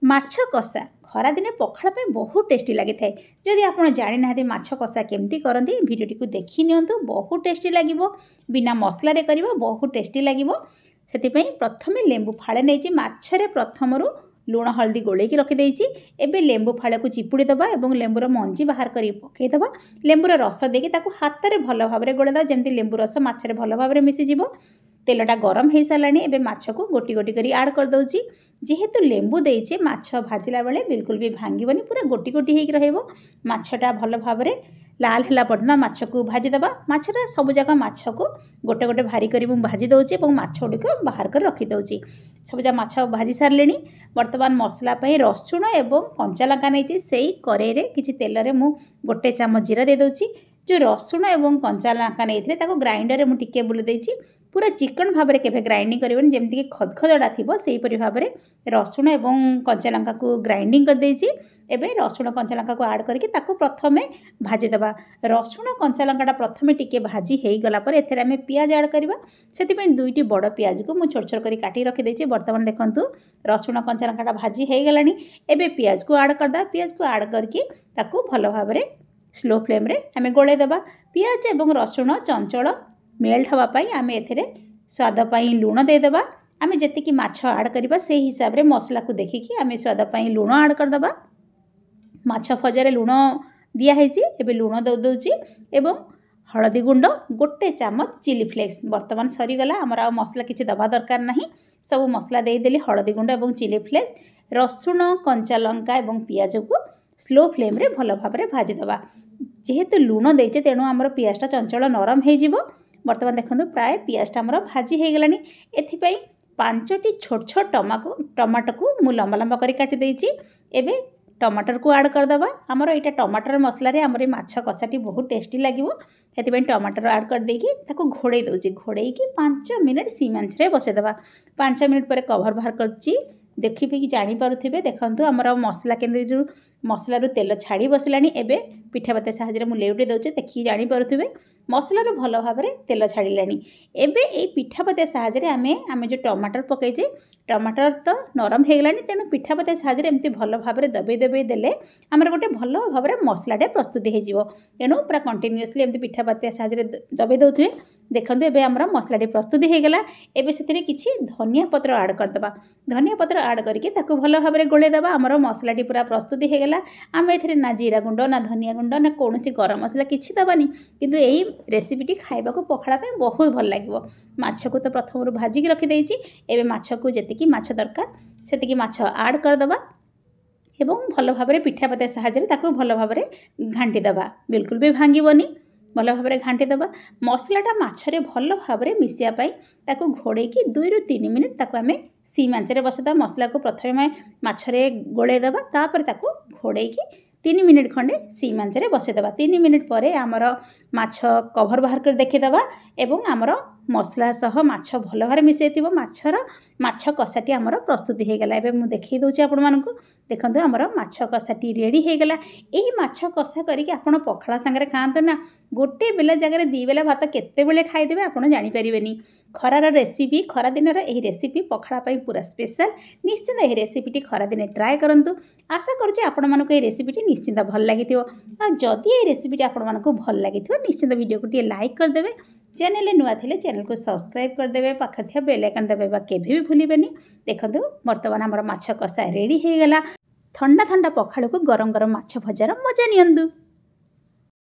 माछ कषा खरा दिने पखाड़ पे बहुत टेस्टी लगी थाए। जदि आप जानी ना माछ कषा केमती करती भिडियोटी को देखी नियंतु, बहुत टेस्टी लगे। बिना मसला रे कर बहुत टेस्टी लगे। से प्रथम लेंबू फाड़े नहीं माछरे प्रथम लुण हल्दी गोलैकी रखिदेची। एबे लेंबू फाड़ को चिपुड़ी दबा और लेंबूर मंजी बाहर कर पकईदबा। लेंबूर रस देकी हाथ में भल भाव में गोलैदबा जमी लेंबू रस माछरे भल भाव में मिसीज। तेलटा गरम हो सारा एवं माछ को गोटी गोटी कर आड कर दूची। जेहेतु लेंबू देचे माछ भाजिला बेले बिल्कुल भी भांगीबनी, पूरा गोटी गोटी होकर रहिबो। माछटा भल भाव में लाल है पर्यटन माछ को भाजीदबा। माछटा सबुजाक माछ को गोटे गोटे भारी कर भाजी दूची और माछ गुड़िक बाहर कर रखिदे। सबुजा माछ भाजी सारे। बर्तमान मसला रसुण और कंचा लंका नहीं से कड़े किसी तेल में मु गोटे चामच जीरा दे दूची। जो रसुण और कंचा लंका नहीं ग्राइंडर में टिके बुले देची। पूरा चिकन भाव में केवे ग्राइंडिंग करें जमीक खदखदटा थी से भाव में रसुण और कंचा लंका को ग्राइंडिंग कर देची। एबे रसुण कंचा लंका को आड करके प्रथम भाजीदबा। रसुण कंचा लंकाटा प्रथम टिके भाजी हो गलापर एथेर आमे पियाज आड करबा। सेति दुईटी बड़ पियाज को मुझे छोट छोट कर काटी रखिदेची। बर्तमान देखंतु रसुण कंचा लंकाटा भाजी हो गलानी। एबे पियाज को आड करदा। पियाज को आड करके भल भाव में स्लो फ्लेम रे आमे गोले दबा। पियाज और रसुण चंचल मेल्ट हाँपाई आम ए स्वादपाई लुण देदेबा। आम जी माछ आड करवा से हिसाब रे मसला को देखिकी आम स्वादपाई लुण आड करदबा। माछ भजारे लुण दिखाई एवं लुण दौची एवं हलदी गुंड गोटे चामच चिली फ्लेक्स। बर्तमान सरीगला आमर आ मसला किसी दबा दरकार नहीं, सब मसला देदेली हलदी गुंड और चिली फ्लेक्स। रसुण कंचा लंका और पियाज को स्लो फ्लेम रे भल भाव में भाजीदबा। जेहेतु लुण देचे तेणु आमर पियाजटा चंचल नरम हो। बर्तमान देखो प्राय पियाजटा आमर भाजी हो गलानी। एथिपाई 5टी छोट छोट टमाटो को मु लंबा लंबा कर काटी देची। एबे टमाटर को आड करदबा। आमर यहाँ टमाटर मसला रे आमर माछ कषाटी बहुत टेस्टी लगे। से टमाटर आड कर देकी ताको घोड़े दूची। घोड़े की 5 मिनट सी आंच रे बसईदबा। 5 मिनट पर कवर बाहर करची। देखिए जानीपे देखो आमर मसला के जो मसला तेल छाड़ी बसलानी। एबे पिठापता साहाଯ୍य मुझे लेउटे दूचे देखिए जानीपे मसलार भल भाव में तेल छाड़िलानी। एबे ये पिठापता साहाଯ୍य आम जो टमाटर पकईचे टमाटर तो नरम हो गलानी, तेणु पिठापता साहाଯ୍य एमती भल भाव में दबे दबे देले आमर गोटे भल भाव में मसलाटे प्रस्तुति हो। तेणु पूरा कंटिन्यूअसली एमती पिठापता साहाଯ୍य दबे दौथे। देखो एबे आमर मसलाटी प्रस्तुति हो गला। एबे से किसी धनिया पत्र आड करदबा। धनिया पत्र आड करके भल भाव में गोलेदबा। आमर मसलाटी पूरा प्रस्तुति हो गला। आम ए ना जीरा गुंड ना धनिया गुंड ना कौन गरम मसला किसी दबानी, किंतु यही रेसिपीटी खाइबा को पखाड़ा पे बहुत भल लगे। माछ को तो प्रथम भाजिकी रखिदेची। एबे माछ को जेतिकी माछ दरकार सेतिकी माछ आड करदबा एवं भल भाव में पिठापता साहाଯ୍य भल भाव में घांटीदबा। बिल्कुल भी भांगीबनी, भल भाव में घांटीदबा। मसलाटा माछरे भल भाव में मिसापाई घोड़े 2 ରୁ 3 मिनिट आम सीम आंचरे बसदा। मसला को प्रथम माछरे गोलैदबा, तापर घोड़े 3 मिनिट खंडे सीम आंचरे बसईदबा। 3 मिनिट पर आमर माछ कभर बाहर कर देखीदबा एवं आमर मसला सह माछ भल भाव मिसई माछ कषाटी आमर प्रस्तुति हो गला। एबे मु देखई दूची आपण मानकु देखंतु आमर माछ कषाटी रेडी हो गला। एही माछ कषा करिके आपण पखाड़ा संगे खाआंतु ना, गोटे बेला जगह 2 बेला भात केते बेले खाइदेबे आपण जानि परिबेनी। खरार रेसिपी खरा दिन यही रेसिपी पखाड़ा पाई पूरा स्पेशल। निश्चिंत यही रेसिपीटी खरा दिन ट्राए करंतु। आशा करुचे आपण मानकु ये रेसिपीटी निश्चिंत भल लागिथिबो। आ जदि ये रेसिपीटी आपण मानकु भल लागिथिबो निश्चिंत वीडियो को टे लाइक कर देबे। चैनल नुआ थिले चैनल को सब्सक्राइब कर देबे। पाखर थिया बेल आइकन दबाइबा केबे भी भूलिबेनी। देखंतु वर्तमान हमर माछ कषा रेडी हो गला। ठंडा ठंडा पखाड़ को गरम गरम माछ भजार मजा नियंतु।